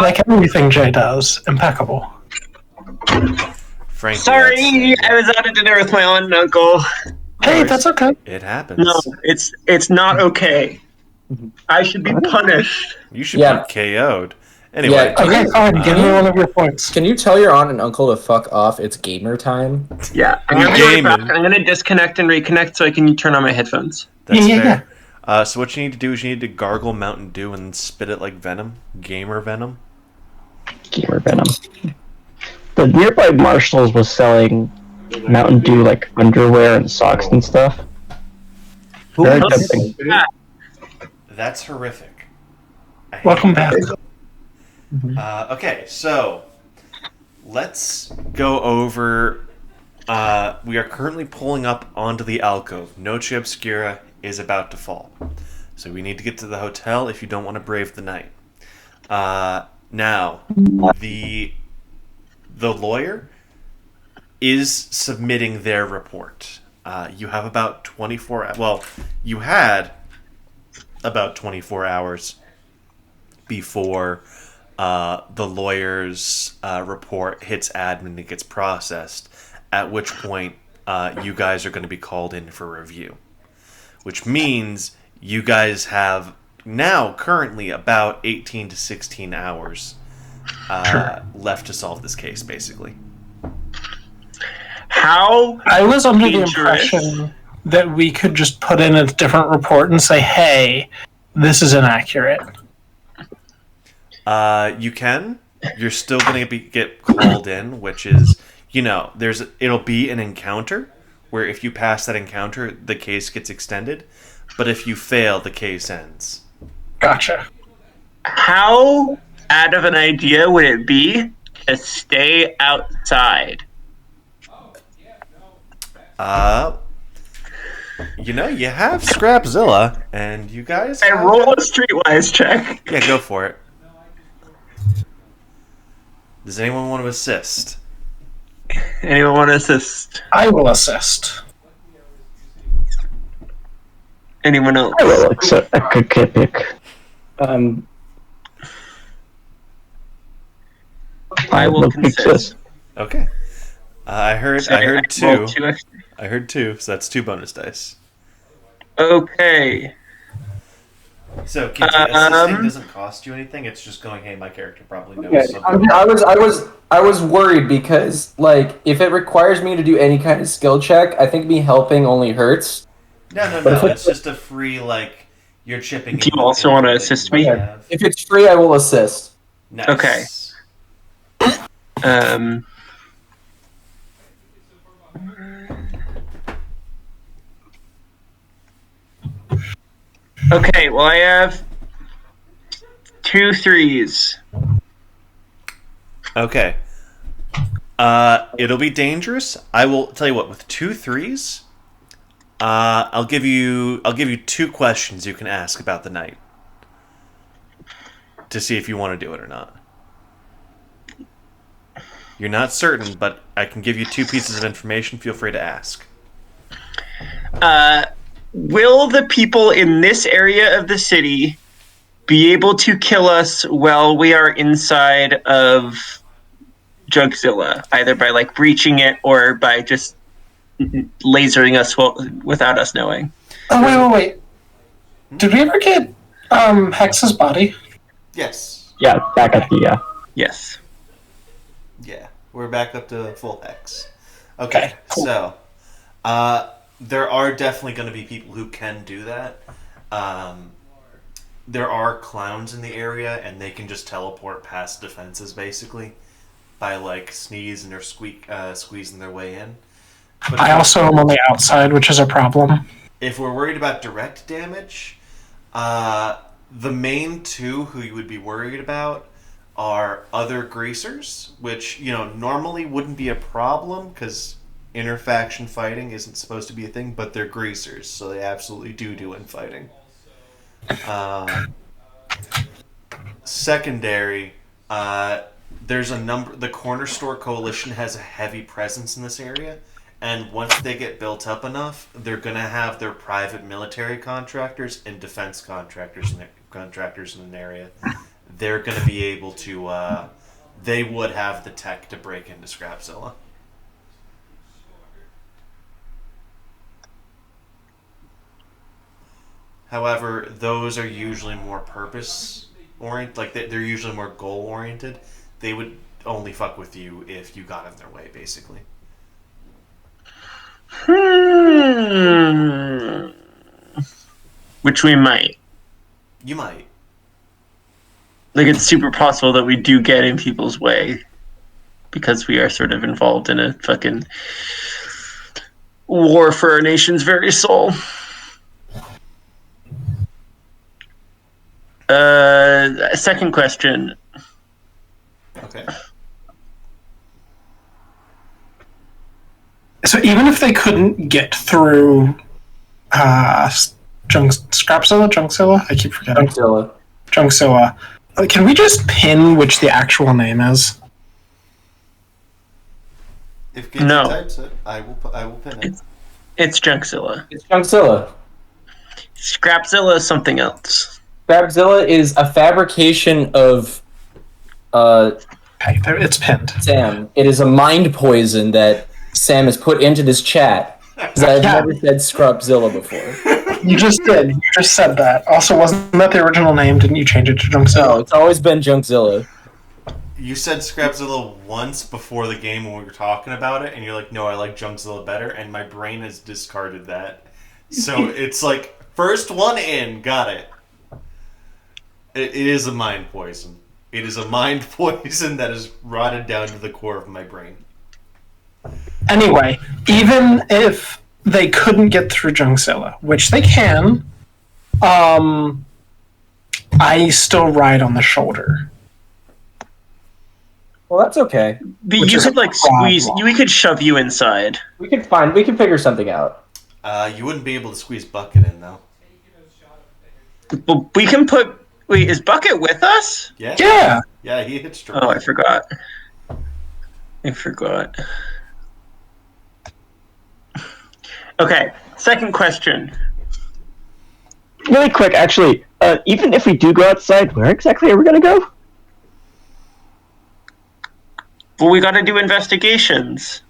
like everything Jay does, impeccable. Frankie, Sorry, outstanding. I was out at dinner with my aunt and uncle. Hey, that's okay. It happens. No, it's not okay. I should be punished. You should Yeah. be KO'd. Anyway, Yeah. Okay, fine. Give me one of your points. Can you tell your aunt and uncle to fuck off? It's gamer time. Yeah, I'm gonna be right back. Gaming. I'm gonna disconnect and reconnect so I can turn on my headphones. that's Yeah. fair. So what you need to do is you need to gargle Mountain Dew and spit it like venom. Gamer venom. Gamer Venom. The nearby Marshalls was selling Mountain Dew like underwear and socks and stuff. Very else? tempting. That's horrific. I hate Welcome it. back. Okay, so let's go over. We are currently pulling up onto the alcove. Noche Obscura is about to fall, so we need to get to the hotel if you don't want to brave the night. Now, the lawyer is submitting their report. You have about 24. Well, you had about 24 hours before the lawyer's report hits admin and gets processed, at which point you guys are going to be called in for review. Which means you guys have now currently about 18 to 16 hours left to solve this case, basically. How? I was under the Dangerous. impression that we could just put in a different report and say, hey, this is inaccurate. You can. You're still going to get called in, which is, it'll be an encounter where if you pass that encounter, the case gets extended. But if you fail, the case ends. Gotcha. How out of an idea would it be to stay outside? You have Scrapzilla, and you guys. I roll a streetwise check. Yeah, go for it. Does anyone want to assist? Anyone want to assist? I will assist. Anyone else? I will accept a good pick. I will consist. Okay. I heard Roll two. 2 extra. I heard 2, so that's 2 bonus dice. Okay. So, assisting doesn't cost you anything. It's just going, hey, my character probably knows Yeah, something. I was worried because if it requires me to do any kind of skill check, I think me helping only hurts. No. But if It's just a free, you're chipping. Do you also want to assist me? If it's free, I will assist. Nice. Okay. Okay, well, I have 2 3s. Okay. It'll be dangerous. I will tell you what. With 2 3s, I'll give you 2 questions you can ask about the night to see if you want to do it or not. You're not certain, but I can give you 2 pieces of information. Feel free to ask. Will the people in this area of the city be able to kill us while we are inside of Jugzilla, either by breaching it or by just lasering us without us knowing? Oh, wait. Did we ever get Hex's body? Yes. Yeah, back at the Yes. Yeah. We're back up to full X. Okay. Cool. So, there are definitely going to be people who can do that. There are clowns in the area, and they can just teleport past defenses, basically, by sneezing or squeezing their way in. But I also am on the outside, which is a problem. if we're worried about direct damage, the main 2 who you would be worried about are other greasers, which normally wouldn't be a problem because interfaction fighting isn't supposed to be a thing, but they're greasers, so they absolutely do infighting. Secondary, there's a number. The Corner Store Coalition has a heavy presence in this area, and once they get built up enough, they're gonna have their private military contractors and defense contractors in an area. they're going to be able to. They would have the tech to break into Scrapzilla. However, those are usually more purpose oriented. Like they're usually more goal oriented. They would only fuck with you if you got in their way, basically. Which we might. You might. Like, it's super possible that we do get in people's way because we are sort of involved in a fucking war for our nation's very soul. Second question. Okay. So even if they couldn't get through Junkzilla? I keep forgetting. Junkzilla. Can we just pin which the actual name is? If Gates No. types it, I will pin it. It's Junkzilla. It's Junkzilla. Scrapzilla is something else. Scrapzilla is a fabrication of Okay, there, it's pinned. Sam. It is a mind poison that Sam has put into this chat. Because I've Yeah. never said Scrapzilla before. You just did. You just said that. Also, wasn't that the original name? Didn't you change it to Junkzilla? No, it's always been Junkzilla. You said Scrapzilla once before the game when we were talking about it, and you're like, no, I like Junkzilla better, and my brain has discarded that. So it's like, first one in, got it. It is a mind poison. It is a mind poison that is rotted down to the core of my brain. Anyway, even if they couldn't get through Junkzilla, which they can, I still ride on the shoulder. Well, that's okay. But Which you is could a like squeeze. problem. We could shove you inside. We can figure something out. You wouldn't be able to squeeze Bucket in, though. But we can put. Wait, is Bucket with us? Yeah? Yeah. Yeah, he hit straight. Oh, I forgot. Okay, second question. Really quick, actually, even if we do go outside, where exactly are we gonna go? Well, we got to do investigations.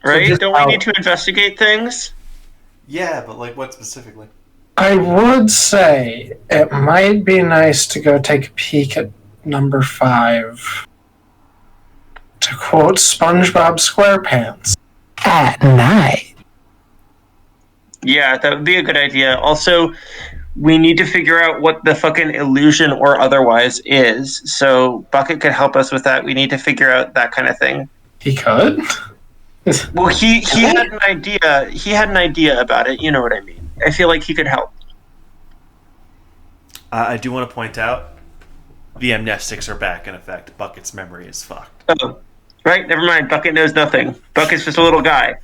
Right? just Don't we out- need to investigate things? Yeah, but like what specifically? I would say it might be nice to go take a peek at number 5. To quote SpongeBob SquarePants. At night. Yeah, that would be a good idea. Also, we need to figure out what the fucking illusion or otherwise is. So Bucket could help us with that. We need to figure out that kind of thing. He could? Well, he had an idea. He had an idea about it. You know what I mean. I feel like he could help. I do want to point out the amnestics are back in effect. Bucket's memory is fucked. Oh, right. Never mind. Bucket knows nothing. Bucket's just a little guy.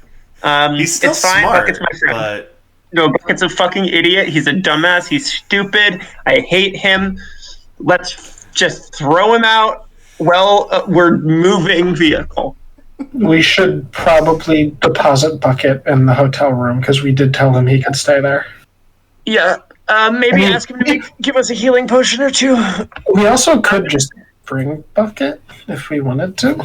He's still it's fine. smart, Bucket's my friend. but No, Bucket's a fucking idiot. He's a dumbass. He's stupid. I hate him. Let's just throw him out. Well, we're moving vehicle. We should probably deposit Bucket in the hotel room because we did tell him he could stay there. Yeah. Maybe ask him to give us a healing potion or two. We also could just bring Bucket if we wanted to.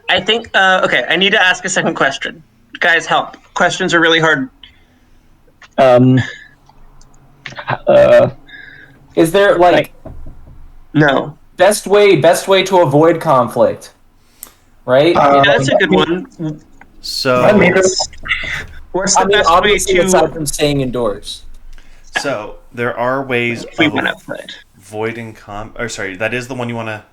I think. Okay, I need to ask a second question. Guys, help. Questions are really hard. Is there like No. best way to avoid conflict? Right? Yeah, that's a good one. so I mean, What's the I mean, best way obviously, to? aside from staying indoors. so there are ways If we of went outside. avoiding or sorry, that is the one you want to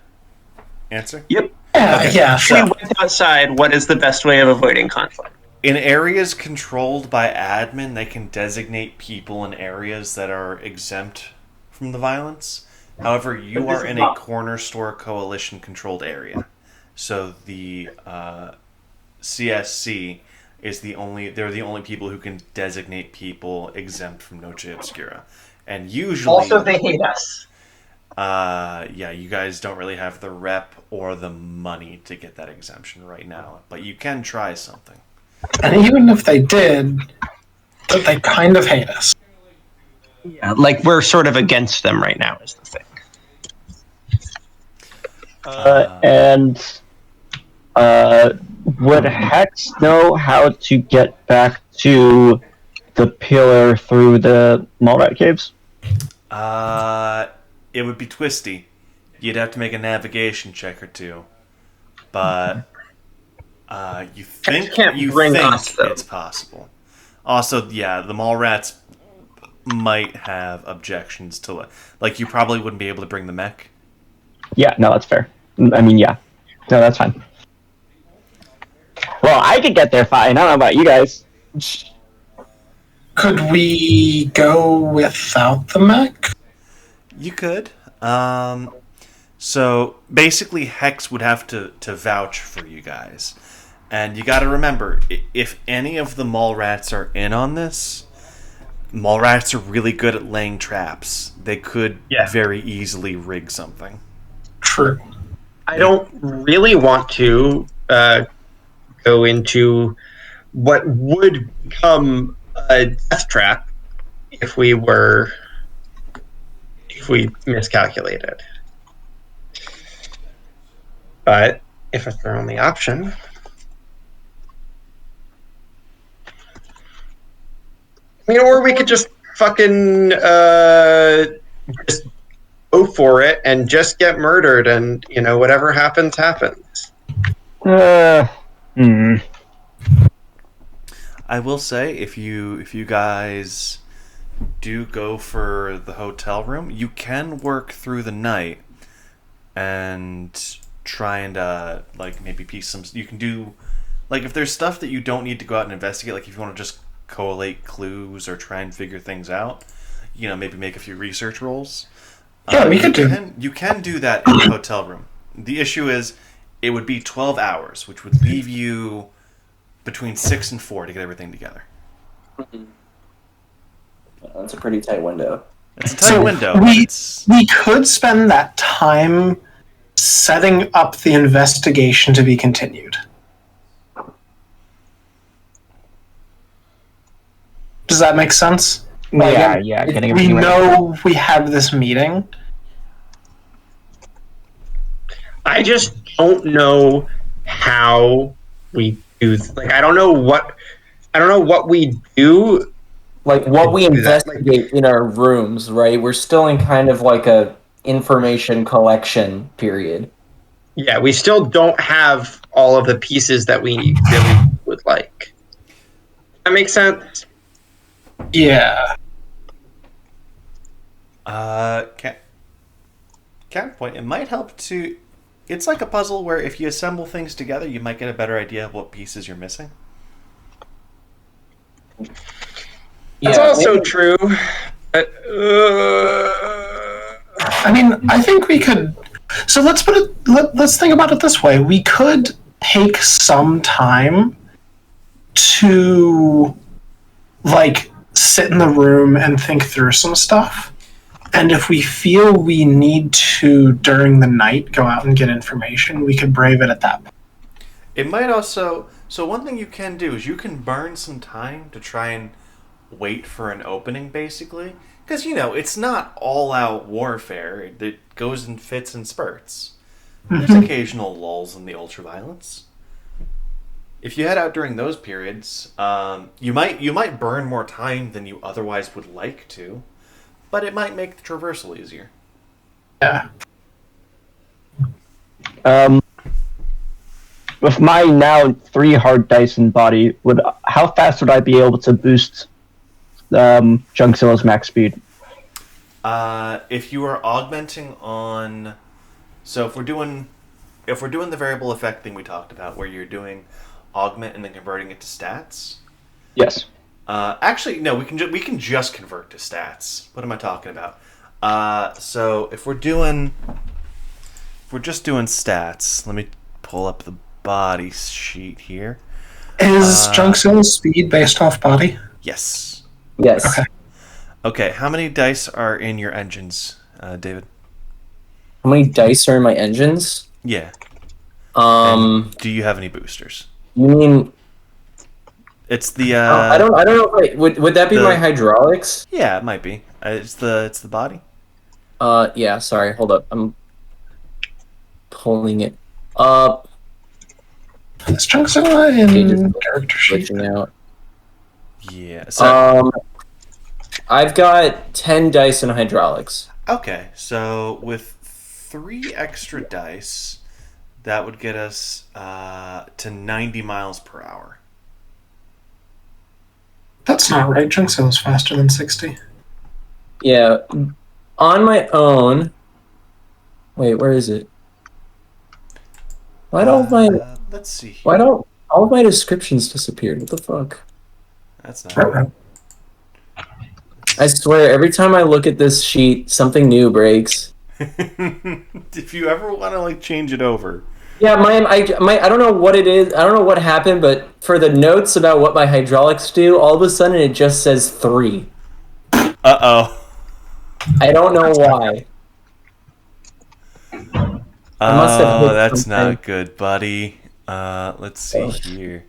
answer? Yep. yeah, If we sure. went outside, what is the best way of avoiding conflict? In areas controlled by admin, they can designate people in areas that are exempt from the violence. However, you are in a corner store coalition controlled area. So the CSC is they're the only people who can designate people exempt from Noche Obscura. And usually they hate us. yeah, you guys don't really have the rep or the money to get that exemption right now, but you can try something. And even if they did, that they kind of hate us. Yeah, like we're sort of against them right now is the thing. Would Hex know how to get back to the pillar through the Mallrat caves? It would be twisty. You'd have to make a navigation check or two. But you think it's possible. Also, yeah, the Mallrats might have objections to it. Like, you probably wouldn't be able to bring the mech. Yeah, no, that's fair. I mean, yeah. No, that's fine. Well, I could get there fine. I don't know about you guys. Could we go without the mech? You could. So basically, Hex would have to vouch for you guys, and you got to remember, if any of the Mallrats are in on this, Mallrats are really good at laying traps. They could very easily rig something. True. I don't really want to go into what would become a death trap if we miscalculated. But if it's their only option, or we could just fucking just go for it and just get murdered, and whatever happens, happens. I will say, if you guys do go for the hotel room, you can work through the night and try and maybe piece some. You can do if there's stuff that you don't need to go out and investigate, like if you want to just collate clues or try and figure things out, maybe make a few research rolls. Yeah, we could do. You can do that in the hotel room. The issue is it would be 12 hours, which would leave you between 6 and 4 to get everything together. That's a pretty tight window. It's a tight window. We could spend that time setting up the investigation to be continued. Does that make sense? Yeah. We know we have this meeting. I just don't know how we do. I don't know what we do. Like what we investigate in our rooms, right? We're still in kind of like a information collection period. Yeah, we still don't have all of the pieces that we really would like. That makes sense? Yeah. Counterpoint, it might help to... It's like a puzzle where if you assemble things together, you might get a better idea of what pieces you're missing. That's also true. I mean, I think we could. So let's put it. Let's think about it this way. We could take some time to, sit in the room and think through some stuff. And if we feel we need to, during the night, go out and get information, we could brave it at that point. It might also... So one thing you can do is you can burn some time to try and wait for an opening, basically. Because, it's not all-out warfare. It goes in fits and spurts. There's occasional lulls in the ultraviolence. If you head out during those periods, you might burn more time than you otherwise would like to, but it might make the traversal easier. Yeah. With my now 3 hard dice in body, how fast would I be able to boost Junkzilla's max speed? If you are augmenting on... So if we're doing the variable effect thing we talked about, where you're doing augment and then converting it to stats... Yes. Actually, no, we can just convert to stats. What am I talking about? So if we're just doing stats, let me pull up the body sheet here. Is Junkzilla's speed based off body? Yes. Yes. Okay, how many dice are in your engines, David? How many dice are in my engines? Yeah. And do you have any boosters? You mean It's the I don't know. Wait, would that be my hydraulics? Yeah, it might be. It's the body. Yeah. Sorry. Hold up. I'm pulling it up. This chunk's in character sheet. Glitching out. Yeah. So I've got 10 dice in hydraulics. okay, so with 3 extra dice, that would get us to 90 miles per hour. That's not right. Junkzilla's faster than 60. Yeah. On my own. Wait, where is it? Why don't Let's see. Why don't all of my descriptions disappeared? What the fuck? That's not Right. I swear, every time I look at this sheet, something new breaks. If you ever want to like change it over. Yeah, I don't know what it is. I don't know what happened, but for the notes about what my hydraulics do, all of a sudden it just says 3. Uh-oh. I don't know why. I must have hit That's something. not good, buddy. Let's see here.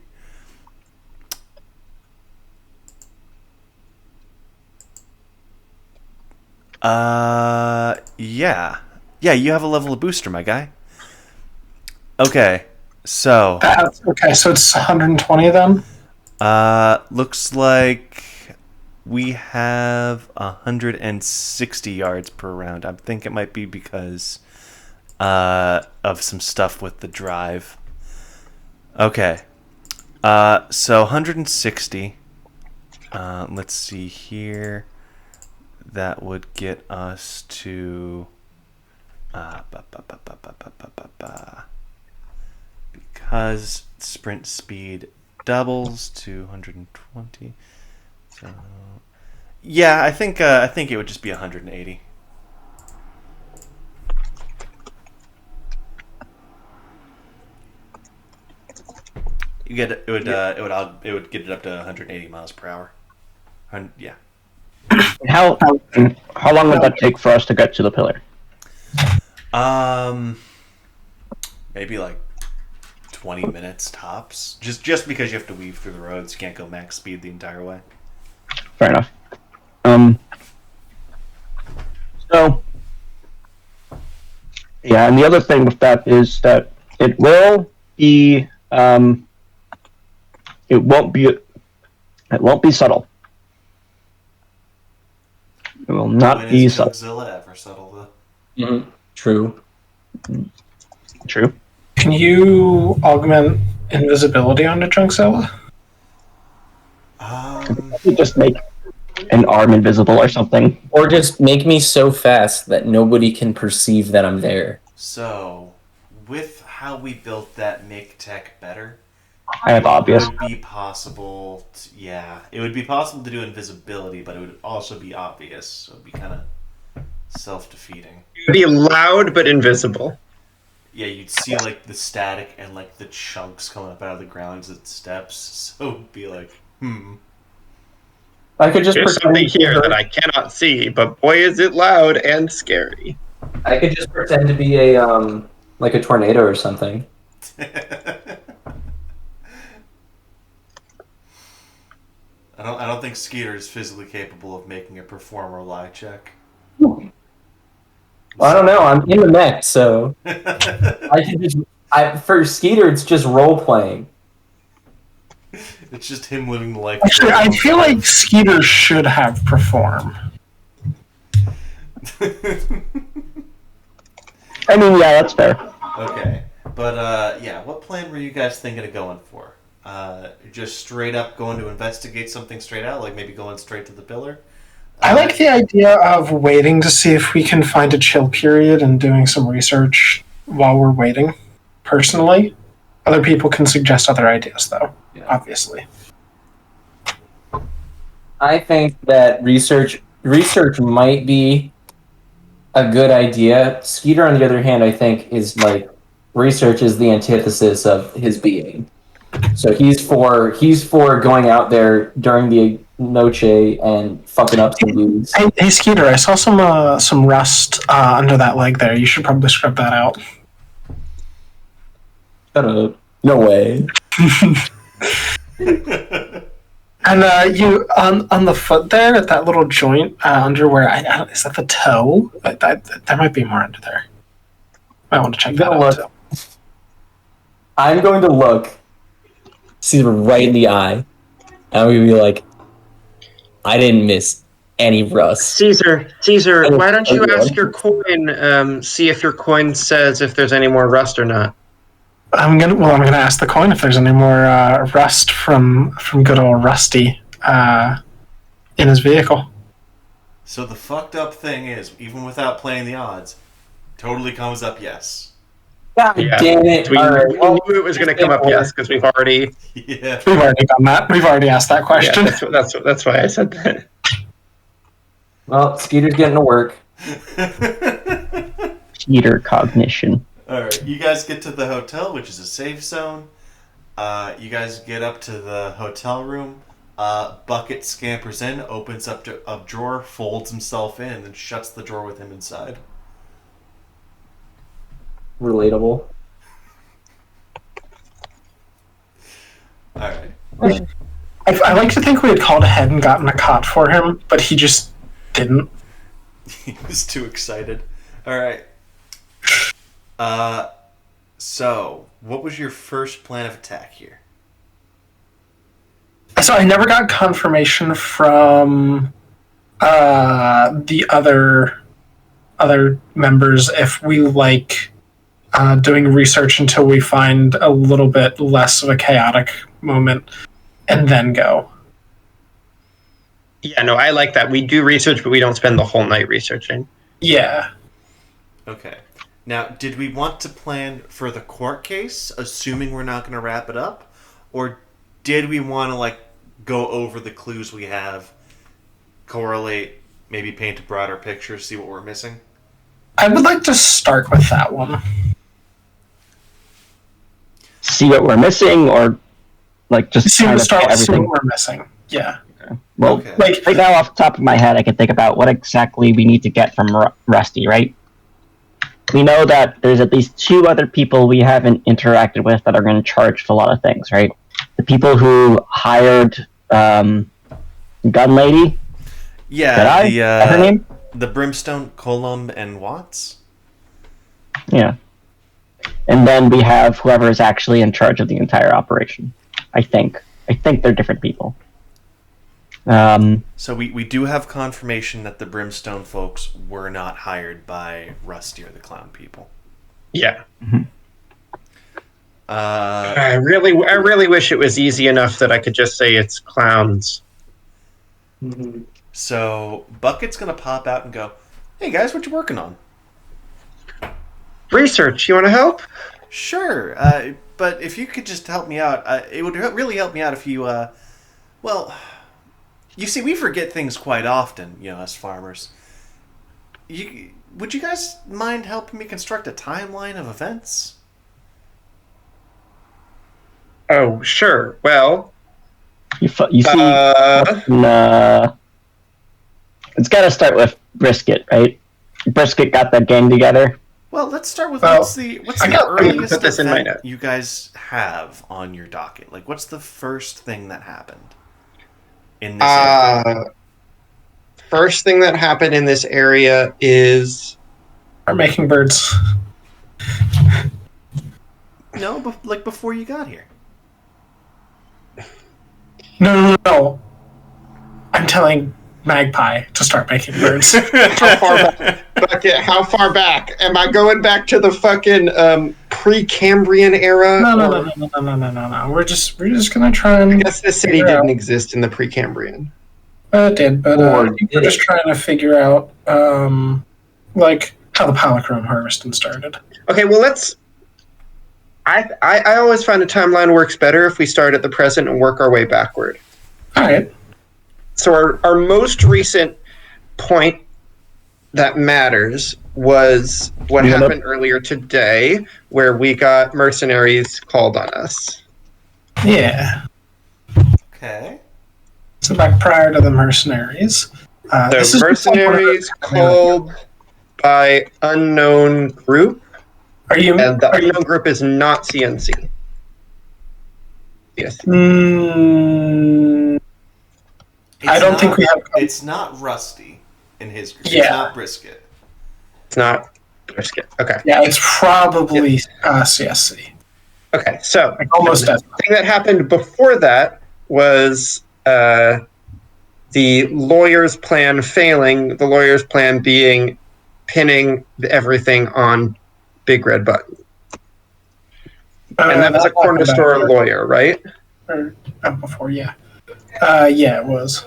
Yeah. Yeah, you have a level of booster, my guy. Okay, so Okay, so it's 120 then? looks like we have 160 yards per round. I think it might be because of some stuff with the drive. Okay. So 160. Let's see here. That would get us to because sprint speed doubles to 120. So yeah, I think it would just be 180. You get it would get it up to 180 miles per hour. Yeah. How long would that take for us to get to the pillar? Maybe like 20 minutes tops. Just because you have to weave through the roads, you can't go max speed the entire way. Fair enough. So, yeah, and the other thing with that is that it will be, it won't be subtle. It will not When be is subtle. Godzilla ever subtle though? Mm-hmm. True. True. Can you augment invisibility onto Junkzilla? You just make an arm invisible or something. Or just make me so fast that nobody can perceive that I'm there. So, with how we built that make tech better, Kind of obvious. it would be possible. It would be possible to do invisibility, but it would also be obvious. So it'd be kind of self-defeating. It'd be loud but invisible. Yeah, you'd see like the static and like the chunks coming up out of the ground as it steps. So it'd be like, I could just There's pretend something here that I cannot see, but boy is it loud and scary. I could just pretend to be a like a tornado or something. I don't think Skeeter is physically capable of making a performer lie check. Well, I don't know. I'm in the mech, so I can just. For Skeeter, it's just role playing. It's just him living the life. Actually, I feel like Skeeter should have perform. I mean, yeah, that's fair. Okay, but what plan were you guys thinking of going for? Just straight up going to investigate something straight out, like maybe going straight to the pillar? I like the idea of waiting to see if we can find a chill period and doing some research while we're waiting, personally. Other people can suggest other ideas, though, obviously. I think that research might be a good idea. Skeeter, on the other hand, I think is like research is the antithesis of his being. So he's for going out there during the noche and fucking up some dudes. Hey, Skeeter, I saw some rust under that leg there. You should probably scrub that out. Shut up. No way. And you on the foot there at that little joint under where is that the toe? There might be more under there. I want to check that out too. I'm going to look, see her right in the eye, and I'm going to be like, I didn't miss any rust. Caesar, why don't you ask your coin, see if your coin says if there's any more rust or not? I'm gonna ask the coin if there's any more rust from good old Rusty in his vehicle. So the fucked up thing is, even without playing the odds, totally comes up yes. God damn it. We All right. knew it was going to come up yes, because we've already Yeah. We've already done that. We've already asked that question. Yeah, that's why I said that. Well, Skeeter's getting to work. Cheater cognition. Alright, you guys get to the hotel, which is a safe zone. You guys get up to the hotel room. Bucket scampers in, opens up to a drawer, folds himself in, and shuts the drawer with him inside. Relatable. Alright. I like to think we had called ahead and gotten a cot for him, but he just didn't. He was too excited. Alright. So, what was your first plan of attack here? So I never got confirmation from the other members if we like doing research until we find a little bit less of a chaotic moment and then go. Yeah, no, I like that. We do research, but we don't spend the whole night researching. Yeah. Okay. Now, did we want to plan for the court case, assuming we're not going to wrap it up? Or did we want to, like, go over the clues we have, correlate, maybe paint a broader picture, see what we're missing? I would like to start with that one. See what we're missing, or like just See kind what of start with everything. what we're missing. Yeah. Well, Okay. Like right now, off the top of my head, I can think about what exactly we need to get from Rusty, right? We know that there's at least 2 other people we haven't interacted with that are going to charge for a lot of things, right? The people who hired Gun Lady, Yeah, is that her name? the Brimstone, Colum, and Watts? Yeah. And then we have whoever is actually in charge of the entire operation. I think they're different people. So we do have confirmation that the Brimstone folks were not hired by Rusty or the Clown people. Yeah. Uh, I really wish it was easy enough that I could just say it's clowns. so Bucket's going to pop out and go, "Hey guys, what you working on?" Research, you want to help? Sure, but if you could just help me out, it would really help me out if you, well, you see, we forget things quite often, us farmers. Would you guys mind helping me construct a timeline of events? Oh, sure. Well, You see, it's got to start with Brisket, right? Brisket got that gang together. Well, let's start with Well, what's the I'm gonna earliest put this in my event note. you guys have on your docket? Like, what's the first thing that happened in this area? First thing that happened in this area is Are making birds. No, like before you got here. No. I'm telling Magpie to start making birds. how far back? Bucket, how far back? Am I going back to the fucking Precambrian era? No. We're just gonna try and. I guess the city figure didn't out- exist in the Precambrian. It did, but Or we're did just it? trying to figure out, like how the Polychrome harvesting started. Okay, well let's. I always find a timeline works better if we start at the present and work our way backward. All right. So our most recent point that matters was what Yep. happened earlier today, where we got mercenaries called on us. Yeah. Okay. So back prior to the mercenaries. This The is mercenaries called by unknown group, Are you? and the Are you? unknown group is not CNC. Yes. Mm, I don't think we have. It's not Rusty in his group. Yeah. It's not Brisket. It's not brisket. Okay. Yeah, it's probably CSC. Okay. So Like almost the definitely. thing that happened before that was the lawyer's plan failing. The lawyer's plan being pinning everything on Big Red Button, and that was a corner happened store after, lawyer, right? or before, yeah. Yeah, it was.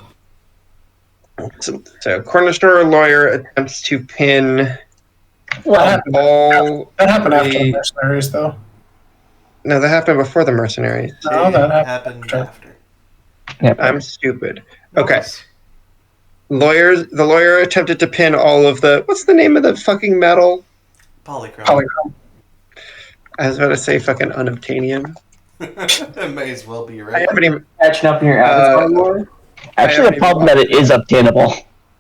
So corner store lawyer attempts to pin Well, all. that happened after the the- mercenaries, though. No, that happened before the mercenaries. No, It that happened after. after. Yeah. I'm stupid. Okay. The lawyer attempted to pin all of the. What's the name of the fucking metal? Polychrome. Polychrome. I was about to say fucking unobtainium. It may as well be I right. haven't even. Catching up in your avatar lore? Actually, haven't the problem even- that it is obtainable.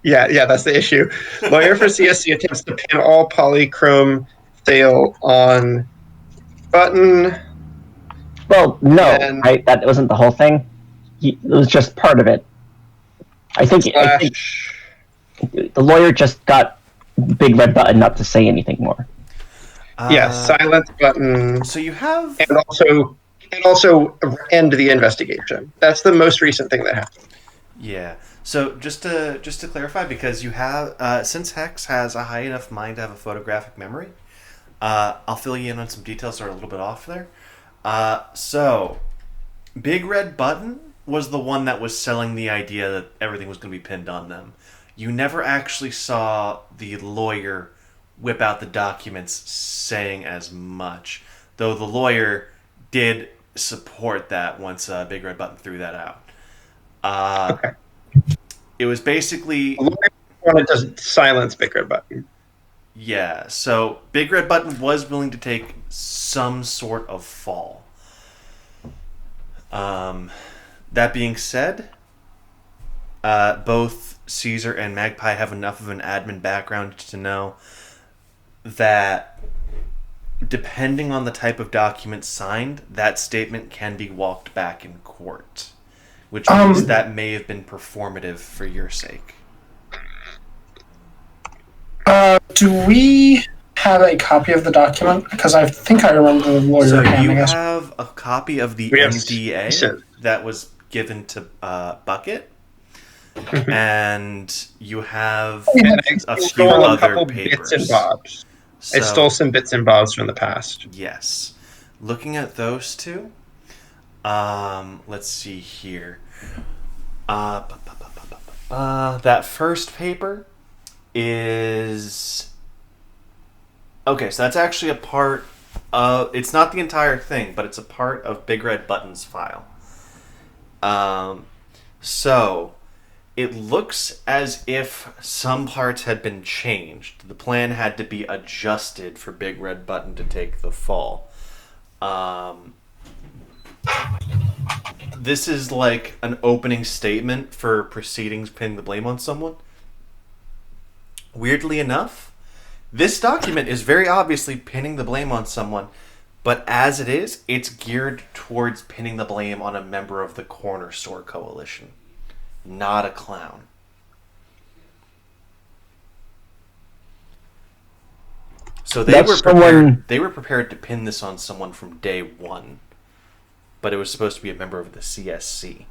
Yeah, that's the issue. Lawyer for CSC attempts to pin all polychrome sale on Button. Well, no, And- right? That wasn't the whole thing. It was just part of it. I think Slash. the lawyer just got Big Red Button not to say anything more. Yeah, silence Button, So you have and also end the investigation. That's the most recent thing that happened. Yeah. So just to clarify, because you have since Hex has a high enough mind to have a photographic memory, I'll fill you in on some details that are a little bit off there. So Big Red Button was the one that was selling the idea that everything was going to be pinned on them. You never actually saw the lawyer whip out the documents saying as much, though the lawyer did support that once Big Red Button threw that out. Okay. It was basically, The lawyer wanted to silence Big Red Button. yeah, so Big Red Button was willing to take some sort of fall. That being said, both Caesar and Magpie have enough of an admin background to know that depending on the type of document signed, that statement can be walked back in court, which means that may have been performative for your sake. Do we have a copy of the document? Because I think I remember the lawyer So you handing us. have a copy of the We have NDA so- that was given to Bucket, and you have And a I few stole a other couple papers. bits and bobs. I So- stole some bits and bobs from the past. Yes. Looking at those two, let's see here. That first paper is... Okay, so that's actually a part of... It's not the entire thing, but it's a part of Big Red Button's file. So, it looks as if some parts had been changed. The plan had to be adjusted for Big Red Button to take the fall. This is like an opening statement for proceedings pinning the blame on someone. Weirdly enough, this document is very obviously pinning the blame on someone, but as it is, it's geared towards pinning the blame on a member of the Corner Store Coalition, not a clown. So they That's were someone- they were prepared to pin this on someone from day one, but it was supposed to be a member of the CSC.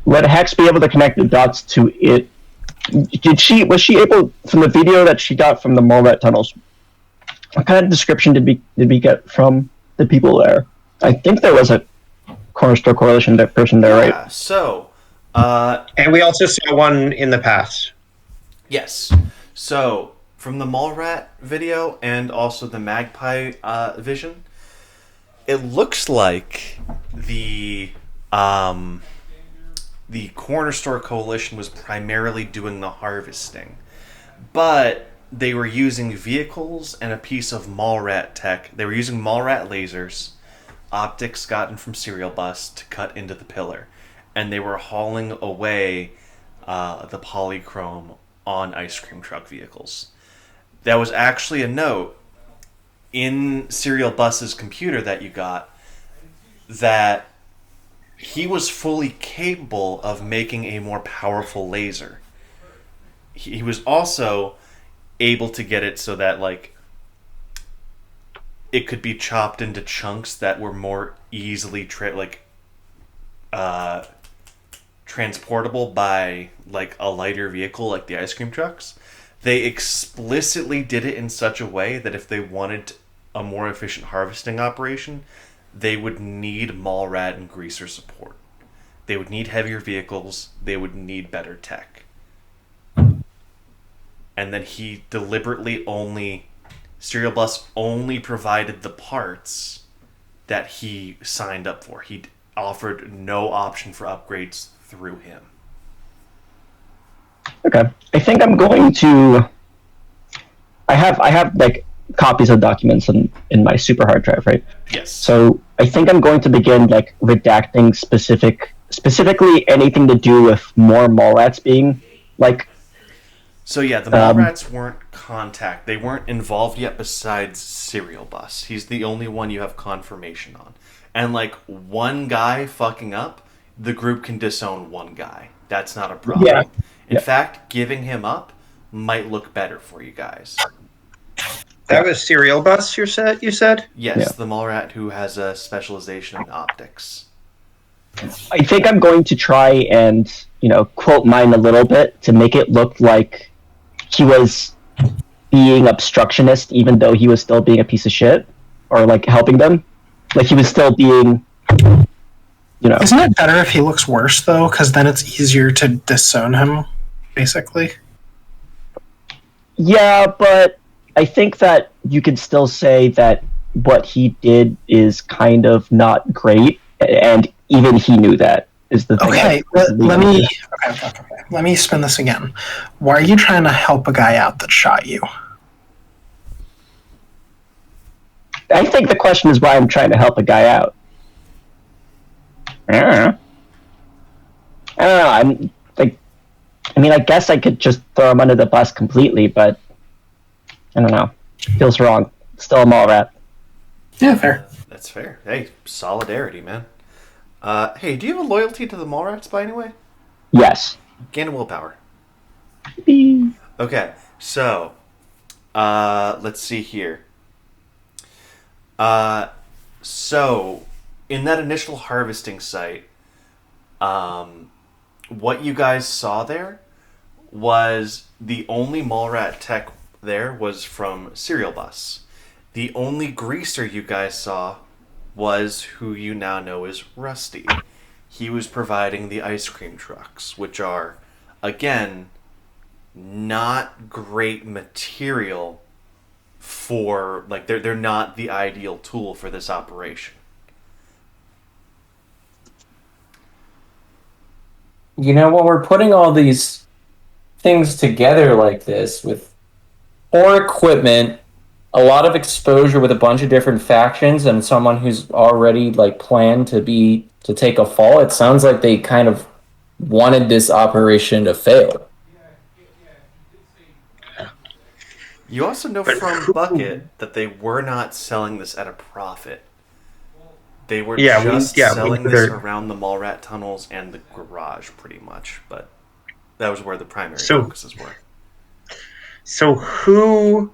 Would Hex be able to connect the dots to it? Was she able, from the video that she got from the Molret tunnels, what kind of description did we get from the people there? I think there was a Corner Store Coalition person there, right? Yeah, so, And we also saw one in the past. yes. So, from the Mallrat video and also the Magpie vision, it looks like the Corner Store Coalition was primarily doing the harvesting. But they were using vehicles and a piece of Mallrat tech. They were using Mallrat lasers, optics gotten from Serial Bus, to cut into the pillar. And they were hauling away the polychrome on ice cream truck vehicles. That was actually a note in Serial Bus's computer that you got that he was fully capable of making a more powerful laser. He was also able to get it so that, like, it could be chopped into chunks that were more easily transportable by, like, a lighter vehicle like the ice cream trucks. They explicitly did it in such a way that if they wanted a more efficient harvesting operation, they would need Mallrat and Greaser support. They would need heavier vehicles. They would need better tech. And then he deliberately Serial Bus only provided the parts that he signed up for. He offered no option for upgrades through him. Okay. I think I'm going to. I have like copies of documents in my super hard drive, right? Yes. So I think I'm going to begin like redacting specifically anything to do with more Mallrats being like. So yeah, the Mallrats weren't they weren't involved yet besides Serial Bus. He's the only one you have confirmation on. And like one guy fucking up, the group can disown one guy. That's not a problem. Yeah. In fact, giving him up might look better for you guys. That was Serial Bus, you said? Yes, Yeah. the Mallrat who has a specialization in optics. I think I'm going to try and, quote mine a little bit to make it look like he was being obstructionist even though he was still being a piece of shit or like helping them. Like he was still being, Isn't it better if he looks worse, though? Because then it's easier to disown him, basically. Yeah, but I think that you could still say that what he did is kind of not great, and even he knew that is the thing. Okay, let me spin this again. Why are you trying to help a guy out that shot you? I think the question is why I'm trying to help a guy out. I don't know. I guess I could just throw him under the bus completely, but I don't know. Feels wrong. Still a Mallrat. Yeah, fair. That's fair. Hey, solidarity, man. Hey, do you have a loyalty to the Mallrats by any way? Yes. Gain a willpower. Beep. Okay, so let's see here. So in that initial harvesting site, what you guys saw there was the only Mallrat tech there was from Serial Bus. The only greaser you guys saw was who you now know as Rusty. He was providing the ice cream trucks, which are, again, not great material for, like, they're not the ideal tool for this operation. When we're putting all these things together like this with poor equipment, a lot of exposure with a bunch of different factions, and someone who's already like planned to take a fall, it sounds like they kind of wanted this operation to fail. You also know from Bucket that they were not selling this at a profit. They were selling this around the Mallrat tunnels and the garage, pretty much. But that was where the primary focuses were. So who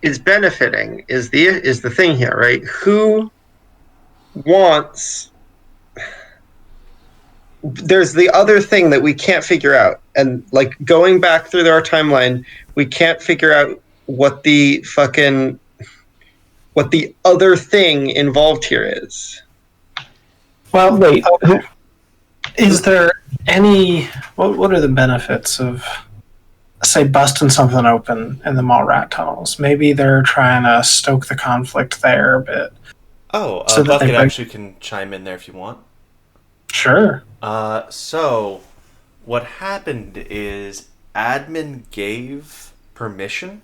is benefiting is the thing here, right? Who wants... There's the other thing that we can't figure out. And, like, going back through our timeline, we can't figure out what the other thing involved here is. Well, wait. Is there any... What are the benefits of, say, busting something open in the Mallrat tunnels? Maybe they're trying to stoke the conflict there a bit. Oh, so Bucket actually can chime in there if you want. Sure. So, what happened is admin gave permission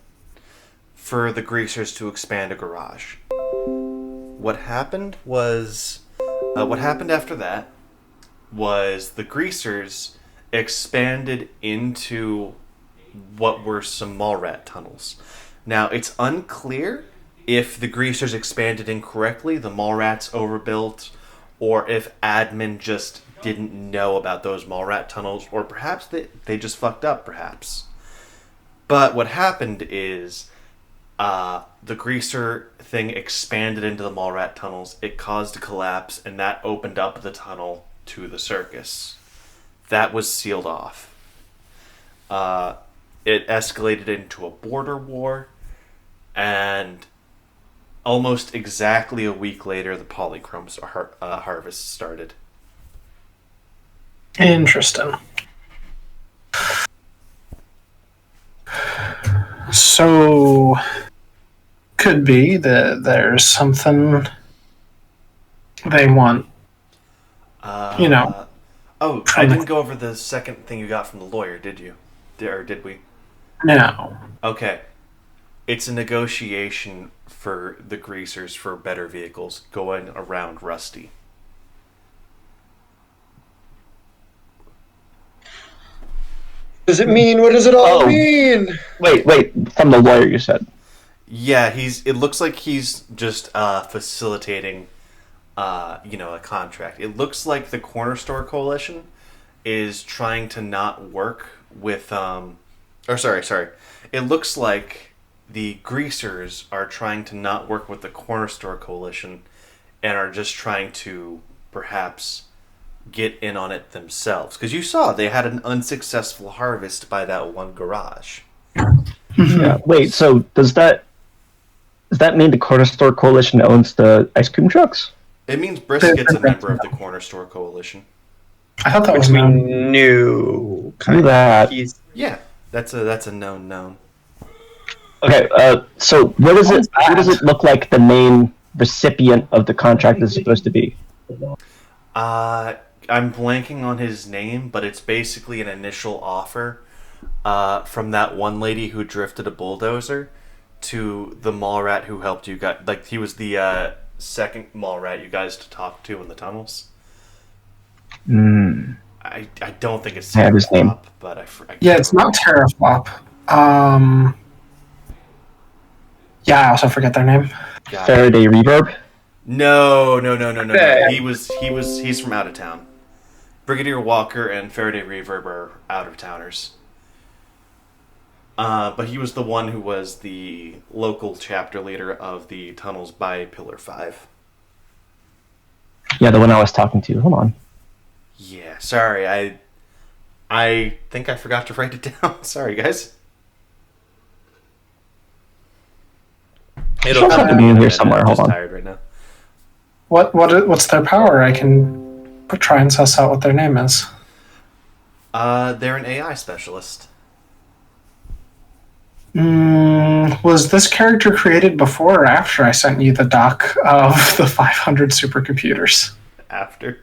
for the greasers to expand a garage. What happened after that was the greasers expanded into what were some Mallrat tunnels. Now, it's unclear if the greasers expanded incorrectly, the mall rats overbuilt, or if admin just didn't know about those mall rat tunnels, or perhaps they just fucked up, perhaps. But what happened is the greaser thing expanded into the mall rat tunnels. It caused a collapse, and that opened up the tunnel to the circus. That was sealed off. It escalated into a border war, and almost exactly a week later, the polychromes harvest started. Interesting. So, could be that there's something they want. You know. Oh, I didn't go over the second thing you got from the lawyer, did you? Or did we? No. Okay. It's a negotiation for the greasers for better vehicles going around Rusty. Does it mean? What does it all Oh. mean? Wait, from the lawyer you said. Yeah, it looks like he's just facilitating a contract. It looks like the Corner Store Coalition is trying to not work with sorry. It looks like the greasers are trying to not work with the Corner Store Coalition and are just trying to perhaps get in on it themselves. Because you saw they had an unsuccessful harvest by that one garage. Yeah. Wait, so does that mean the Corner Store Coalition owns the ice cream trucks? It means Brisket's a member of the Corner Store Coalition. I thought that was We known. knew. Knew that. He's Yeah, that's a known. Okay, so what does it look like the main recipient of the contract is supposed to be? I'm blanking on his name, but it's basically an initial offer from that one lady who drifted a bulldozer to the mall rat who helped you guys. Like, he was the second mall rat you guys to talk to in the tunnels. I don't think it's I have his name. Terraflop, but I Yeah, it's not Terraflop. Yeah, I also forget their name. Got it. Faraday Reverb? No. Hey. He's from out of town. Brigadier Walker and Faraday Reverb are out of towners. But he was the one who was the local chapter leader of the tunnels by Pillar 5. Yeah, the one I was talking to. Hold on. Yeah, sorry, I think I forgot to write it down. Sorry, guys. Should have to be in here somewhere. I'm Hold just on. tired right now. What's their power? I can try and suss out what their name is. They're an AI specialist. Was this character created before or after I sent you the doc of the 500 supercomputers? After.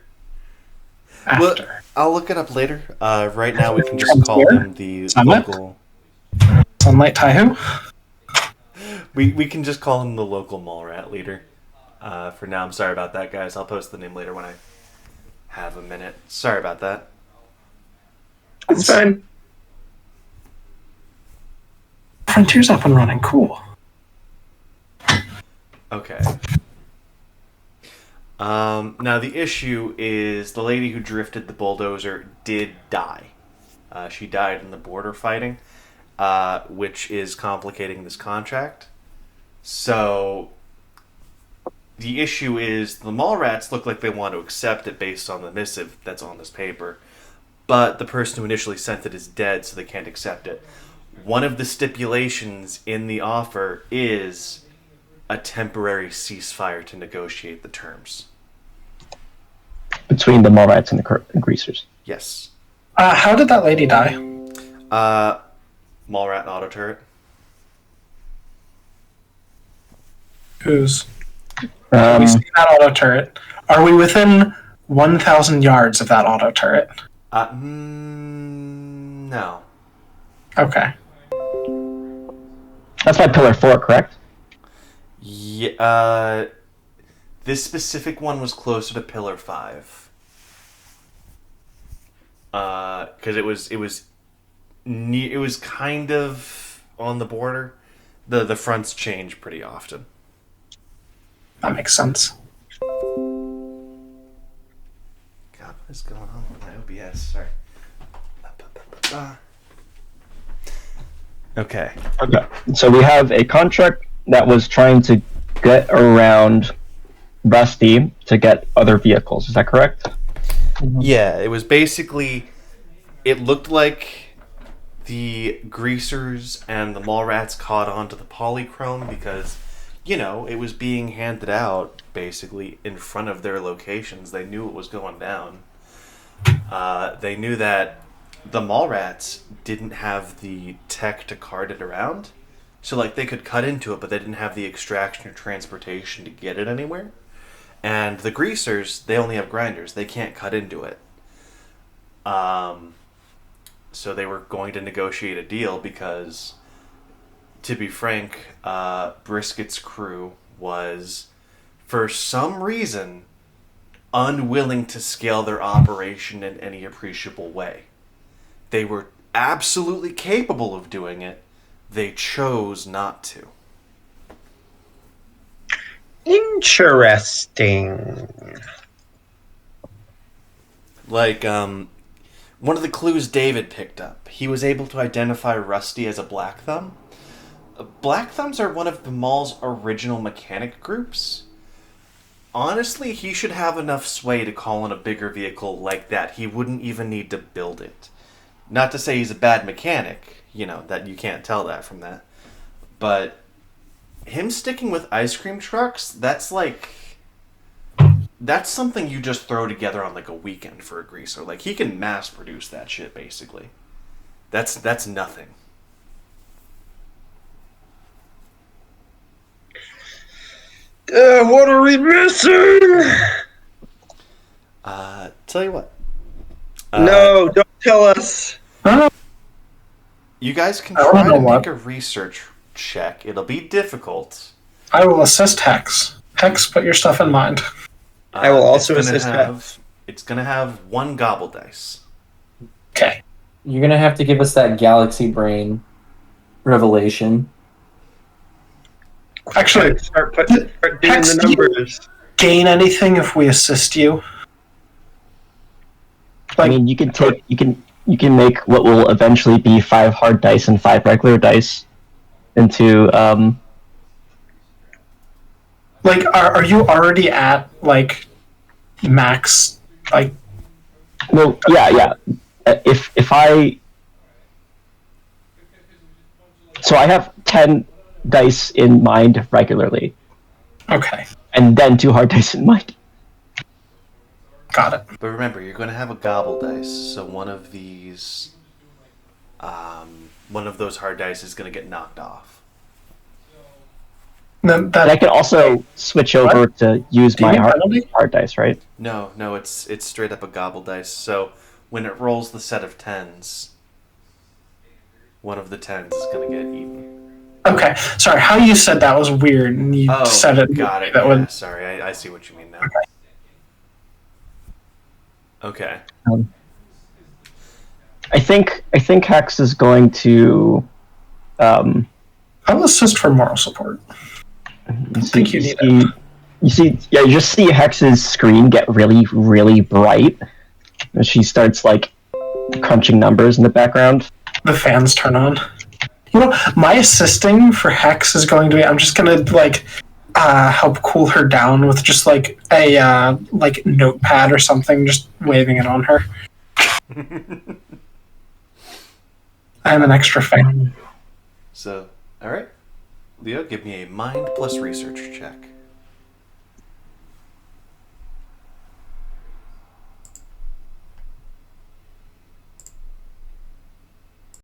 After. Well, I'll look it up later. Right now, we can just call them the Summit? local. Sunlight Taihu? We can just call him the local mall rat leader. For now, I'm sorry about that, guys. I'll post the name later when I have a minute. Sorry about that. it's fine. Frontier's up and running. Cool. Okay. Now the issue is the lady who drifted the bulldozer did die. She died in the border fighting, which is complicating this contract. So the issue is the mall rats look like they want to accept it based on the missive that's on this paper, but the person who initially sent it is dead, so they can't accept it. One of the stipulations in the offer is a temporary ceasefire to negotiate the terms. Between the mall rats and the greasers. Yes. How did that lady die? Mall rat and auto turret. Who's? We see that auto turret. Are we within 1,000 yards of that auto turret? No. Okay. That's by Pillar 4, correct? Yeah. This specific one was closer to Pillar 5. Because it was kind of on the border. The fronts change pretty often. That makes sense. God, what is going on with my OBS? Sorry. Okay. Okay. So we have a contract that was trying to get around Rusty to get other vehicles. Is that correct? Yeah, it was basically. It looked like the greasers and the mall rats caught on to the polychrome because, it was being handed out basically in front of their locations. They knew it was going down. They knew that the mall rats didn't have the tech to cart it around. So, they could cut into it, but they didn't have the extraction or transportation to get it anywhere. And the greasers, they only have grinders. They can't cut into it. So they were going to negotiate a deal because, to be frank, Brisket's crew was, for some reason, unwilling to scale their operation in any appreciable way. They were absolutely capable of doing it. They chose not to. Interesting. One of the clues David picked up, he was able to identify Rusty as a Black Thumb. Black Thumbs are one of the mall's original mechanic groups. Honestly, he should have enough sway to call in a bigger vehicle like that. He wouldn't even need to build it. Not to say he's a bad mechanic, that you can't tell that from that. But him sticking with ice cream trucks, that's something you just throw together on a weekend for a greaser. He can mass produce that shit basically. That's nothing. What are we missing? Tell you what. No, don't tell us. You guys can I don't try know to what. make a research check. It'll be difficult. I will assist Hex. Hex, put your stuff in mind. I will also it's gonna assist have. It's gonna have one gobble dice. Okay. You're gonna have to give us that galaxy brain revelation. Actually, Start doing Hex, the do you- numbers. gain anything if we assist you? I mean, you can make what will eventually be 5 hard dice and 5 regular dice into Are you already at max? well, yeah. If I have 10 dice in mind regularly, Okay, and then 2 hard dice in mind. got it. But remember, you're going to have a gobble dice, so one of those hard dice is going to get knocked off. Then But I can also switch over to use Do you my mean penalty? hard dice, right? No, it's straight up a gobble dice. So when it rolls the set of 10s, one of the 10s is going to get eaten. Okay, sorry. How you said that was weird, and you Oh, said it. got it. That Yeah, would. sorry, I see what you mean now. Okay. I think Hex is going to. I'll assist for moral support. I think you need it. You just see Hex's screen get really, really bright as she starts crunching numbers in the background. The fans turn on. My assisting for Hex is going to be. I'm just gonna help cool her down with just a notepad or something, just waving it on her. I'm an extra fan. So, all right. Leo, give me a mind plus research check.